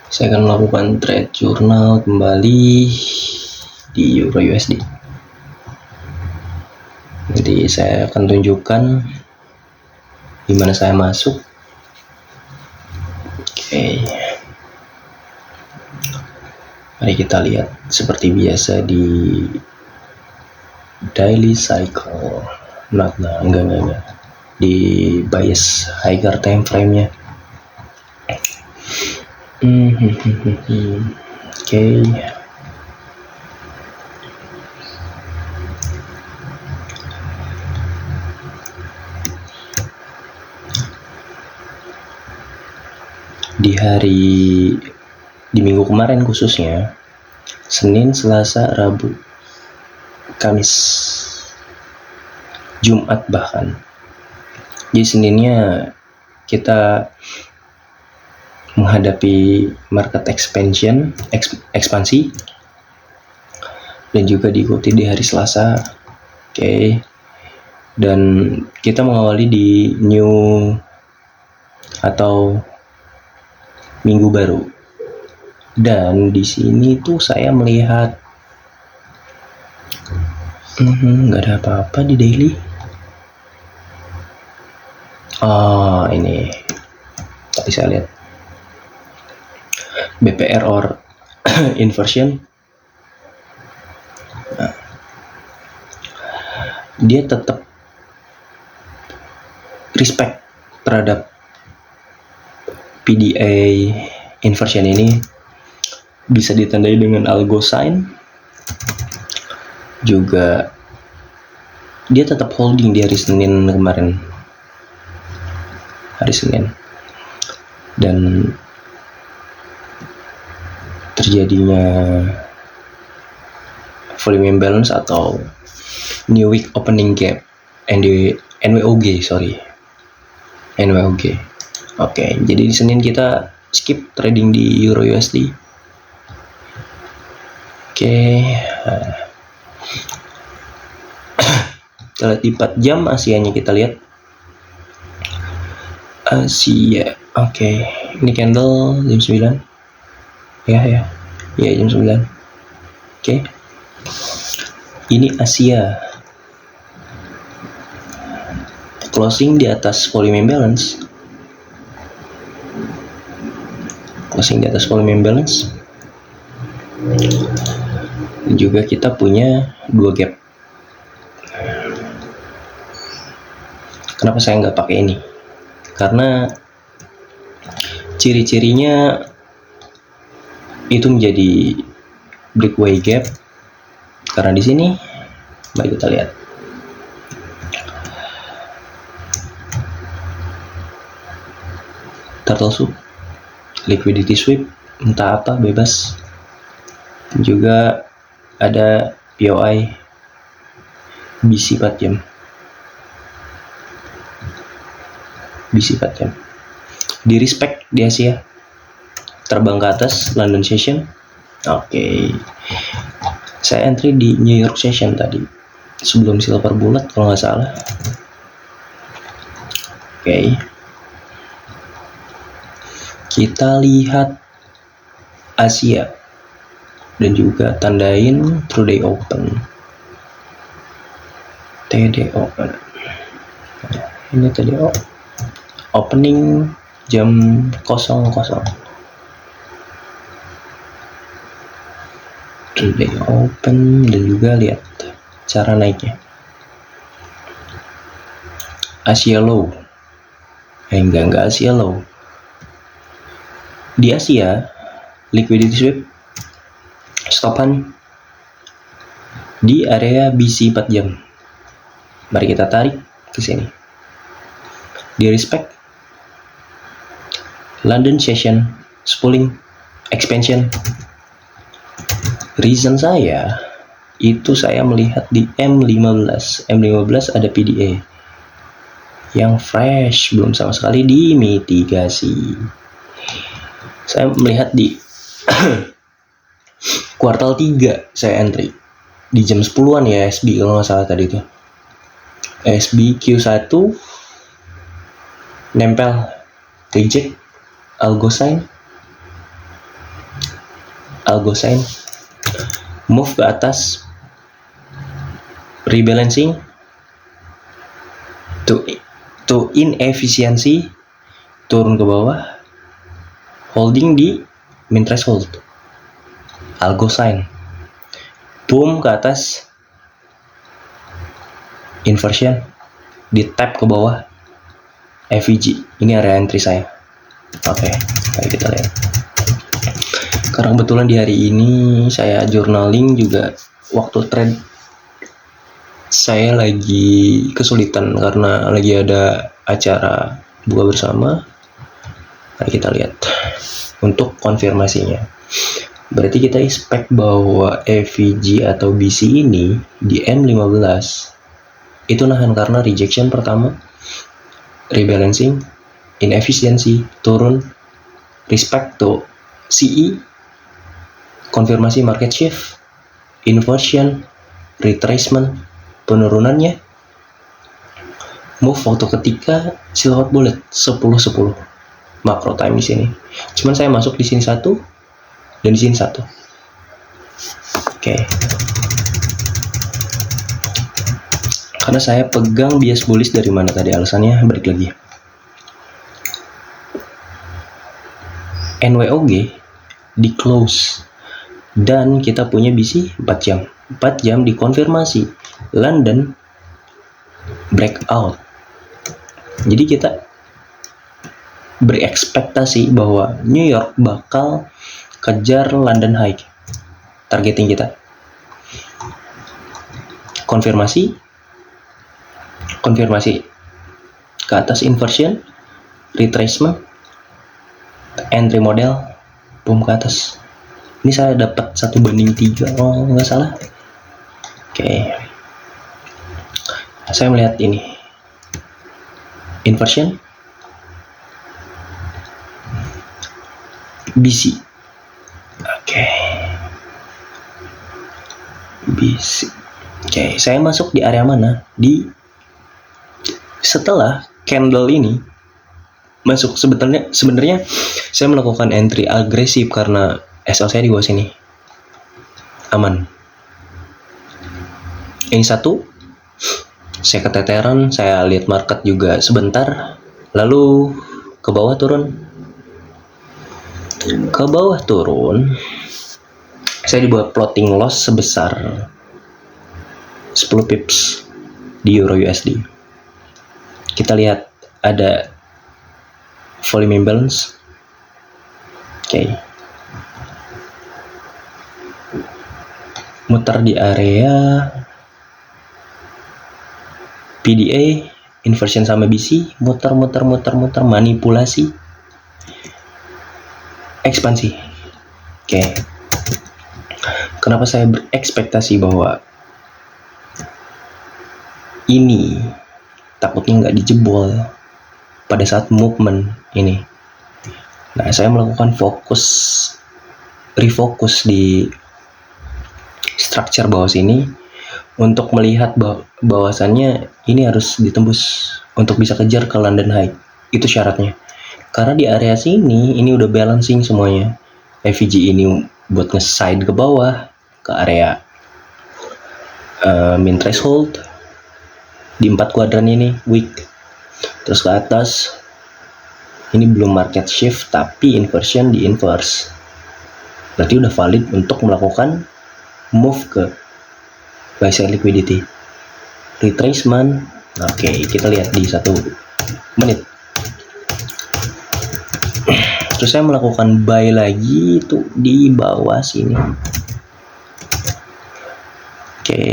Saya akan melakukan trade jurnal kembali di Euro USD. Jadi saya akan tunjukkan di mana saya masuk. Oke. Mari kita lihat seperti biasa di daily cycle. Enggak. Di bias higher time frame-nya. Oke. Di minggu kemarin khususnya, Senin, Selasa, Rabu, Kamis, Jumat bahkan. Jadi Seninnya kita menghadapi market ekspansi, dan juga diikuti di hari Selasa. Oke. Dan kita mengawali di new atau minggu baru. Dan di sini tuh saya melihat nggak ada apa-apa di daily. Ini tadi saya lihat BPR or inversion. Nah, dia tetap respect terhadap PDA inversion ini, bisa ditandai dengan algo sign. Juga dia tetap holding di hari Senin kemarin, hari Senin, dan terjadinya volume imbalance atau new week opening gap, NWOG. Oke, jadi di Senin kita skip trading di Euro USD. Oke. Kita lihat di 4 jam Asianya, kita lihat Asia. Oke, ini candle jam 9. Ya, jam 9. Oke. Ini Asia. Closing di atas volume imbalance. Dan juga kita punya 2 gap. Kenapa saya nggak pakai ini? Karena ciri-cirinya itu menjadi breakaway gap. Karena di sini, mari kita lihat. Turtle soup, liquidity sweep, entah apa, bebas. Juga ada POI BC 4 jam. Di respect di Asia, terbang ke atas London session. Oke. Saya entry di New York session tadi, sebelum silver bulat kalau nggak salah. Oke. Kita lihat Asia dan juga tandain through day open. TDO. Ini TDO. Opening jam 00. Today open, dan juga lihat cara naiknya. Asia low. Enggak Asia low. Di Asia, liquidity sweep, stopan di area BC 4 jam. Mari kita tarik ke sini. Di respect London session, spooling, expansion. Reason saya melihat di M15 ada PDA yang fresh, belum sama sekali dimitigasi. Saya melihat di kuartal 3 saya entry di jam 10-an ya, SB kalau nggak salah tadi itu. SB Q1 nempel, reject, algo sign, algo sign, move ke atas, rebalancing to inefficiency, turun ke bawah, holding di min threshold, algo sign, boom ke atas, inversion, di tap ke bawah, FVG. Ini area entry saya. Oke, mari kita lihat. Karena kebetulan di hari ini saya journaling juga, waktu trade saya lagi kesulitan karena lagi ada acara buka bersama. Mari kita lihat untuk konfirmasinya. Berarti kita expect bahwa FVG atau BC ini di M15 itu nahan karena rejection pertama, rebalancing, inefficiency, turun, respect to CE, konfirmasi market shift, inversion, retracement, penurunannya, move waktu ketika silhouette bullet 10-10 macro time di sini. Cuman saya masuk di sini 1 dan di sini 1. Oke. Karena saya pegang bias bullish dari mana tadi, alasannya balik lagi. NWOG di close dan kita punya BC 4 jam. 4 jam dikonfirmasi London breakout. Jadi kita berekspektasi bahwa New York bakal kejar London high. Targeting kita. Konfirmasi ke atas, inversion, retracement, entry model, boom ke atas. Ini saya dapat 1/3 kalau nggak salah. Oke. Saya melihat ini inversion, BC. Oke. BC. Oke, saya masuk di area mana? Setelah candle ini masuk, sebenarnya saya melakukan entry agresif karena SL saya di bawah sini aman. Ini 1, saya keteteran, saya lihat market juga sebentar, lalu ke bawah turun, saya dibuat plotting loss sebesar 10 pips di Euro USD. Kita lihat ada volume imbalance. Oke. Muter di area PDA, inversion sama BC, muter, manipulasi, ekspansi. Oke. Kenapa saya berekspektasi bahwa ini takutnya nggak dijebol pada saat movement ini? Nah, saya melakukan refocus di structure bawah sini untuk melihat bahwasannya ini harus ditembus untuk bisa kejar ke London high. Itu syaratnya. Karena di area sini ini udah balancing semuanya. FVG ini buat nge-side ke bawah ke area min threshold di 4 kuadran ini weak, terus ke atas ini belum market shift tapi inversion di inverse, berarti udah valid untuk melakukan move ke buy side liquidity, retracement. Oke, kita lihat di 1 menit. Terus saya melakukan buy lagi itu di bawah sini. Oke,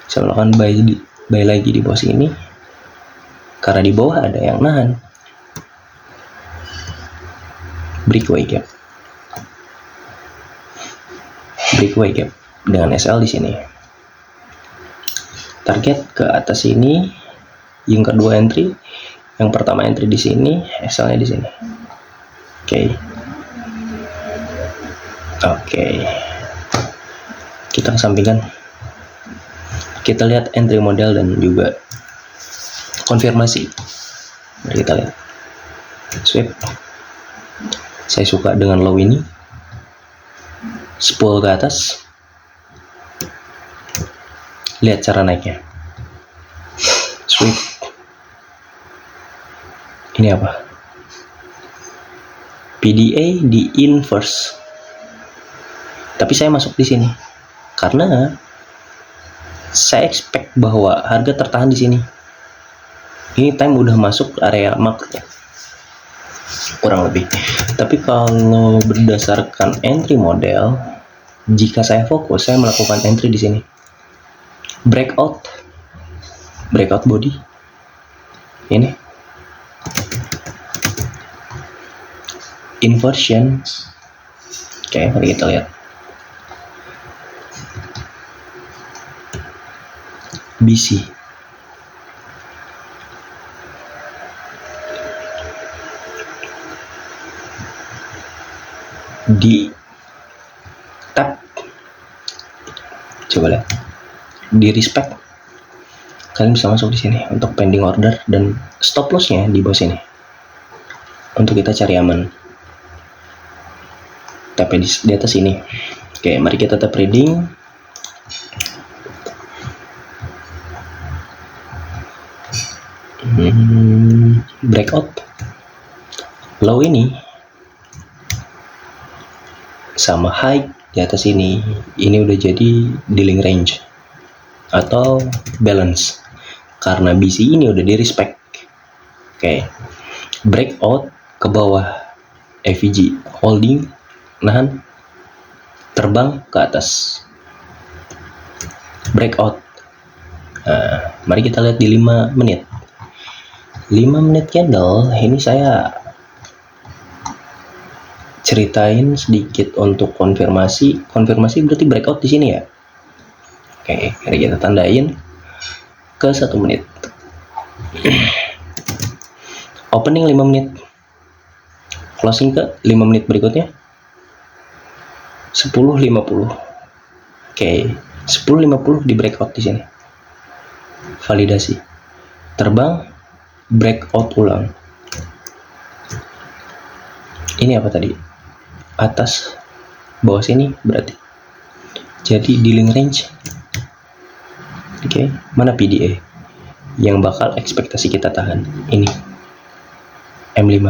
saya melakukan buy lagi di bawah sini karena di bawah ada yang nahan. Breakaway gap dengan SL di sini. Target ke atas ini. Yang kedua entry, yang pertama entry di sini, SL-nya di sini. Oke. Kita kesampingkan. Kita lihat entry model dan juga konfirmasi. Mari kita lihat. Sweep. Saya suka dengan low ini. spool ke atas. Lihat cara naiknya. Sweep. Ini apa? PDA di inverse. Tapi saya masuk di sini karena saya expect bahwa harga tertahan di sini. Ini time udah masuk area makro kurang lebih. Tapi kalau berdasarkan entry model, jika saya fokus, saya melakukan entry di sini. Breakout body. Ini inversion. Oke, mari kita lihat. BC. Di tap, coba lihat, di respect, kalian bisa masuk di sini untuk pending order dan stop lossnya di bawah sini untuk kita cari aman. Tapi di atas ini. Oke, mari kita tap reading. Breakout low ini sama high di atas ini udah jadi dealing range atau balance karena BC ini udah di respect. Oke, breakout ke bawah, FVG holding, nahan, terbang ke atas, breakout. Nah, mari kita lihat di 5 menit. 5 menit candle ini saya ceritain sedikit untuk konfirmasi berarti breakout di sini ya. Oke, mari kita tandain ke 1 menit. Opening 5 menit, closing ke 5 menit berikutnya 10.50. Oke, 10.50 di breakout di sini. Validasi, terbang, breakout ulang. Ini apa tadi? Atas, bawah sini berarti. Jadi dealing range. Oke, mana PDA yang bakal ekspektasi kita tahan? Ini M5.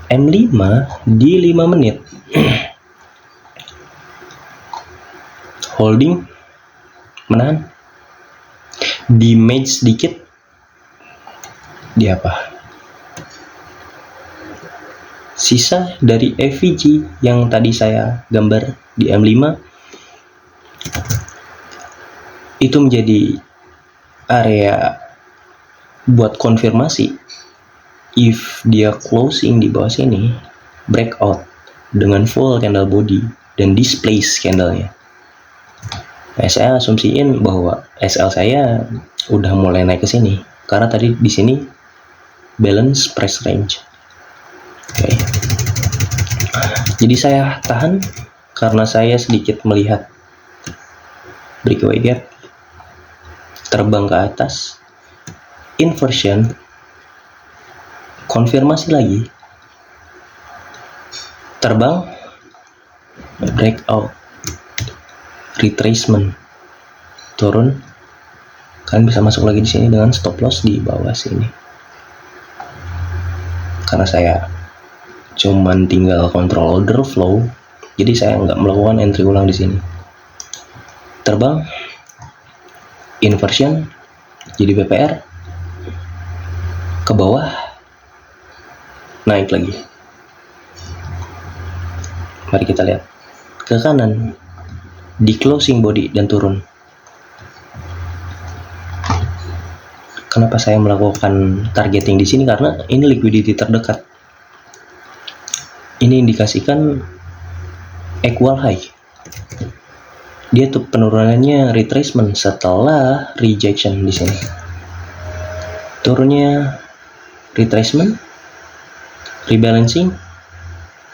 M5 di 5 menit. Holding, menahan, di match sedikit, di apa? Sisa dari FVG yang tadi saya gambar di M5 itu menjadi area buat konfirmasi if dia closing di bawah sini, breakout dengan full candle body dan displace candlenya. Nah, saya asumsiin bahwa SL saya udah mulai naik ke sini karena tadi di sini balance price range. Oke. Jadi saya tahan karena saya sedikit melihat breakaway gap, terbang ke atas, inversion, konfirmasi lagi, terbang, breakout, retracement, turun. Kalian bisa masuk lagi di sini dengan stop loss di bawah sini. Karena saya cuman tinggal kontrol order flow, jadi saya nggak melakukan entry ulang di sini. Terbang, inversion, jadi BPR, ke bawah, naik lagi. Mari kita lihat ke kanan, di closing body dan turun. Kenapa saya melakukan targeting di sini? Karena ini liquidity terdekat. Ini indikasikan equal high. Dia tuh penurunannya retracement setelah rejection di sini. Turunnya retracement, rebalancing,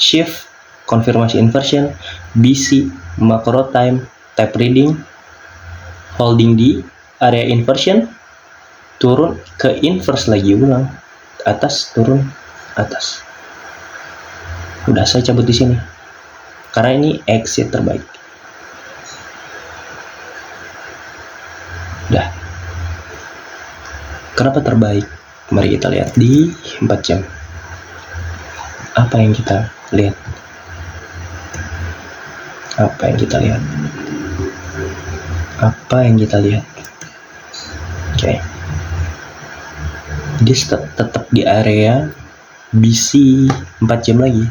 shift, konfirmasi inversion, BC, macro time, tap reading, holding di area inversion, turun ke inverse lagi ulang, atas, turun, atas. Udah saya cabut di sini. karena ini exit terbaik. Udah. Kenapa terbaik? Mari kita lihat di 4 jam. Apa yang kita lihat? Apa yang kita lihat? Apa yang kita lihat? Oke. Dia tetap di area BC 4 jam lagi.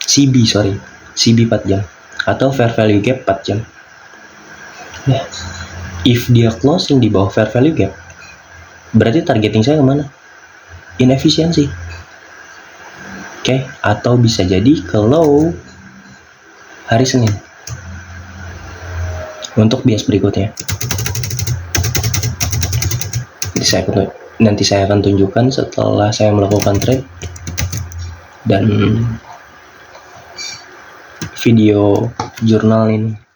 CB 4 jam atau fair value gap 4 jam. Nah, if dia closing di bawah fair value gap, berarti targeting saya kemana? Inefisiensi. Oke, atau bisa jadi ke low hari Senin. Untuk bias berikutnya, nanti saya akan tunjukkan setelah saya melakukan trade dan video jurnal ini.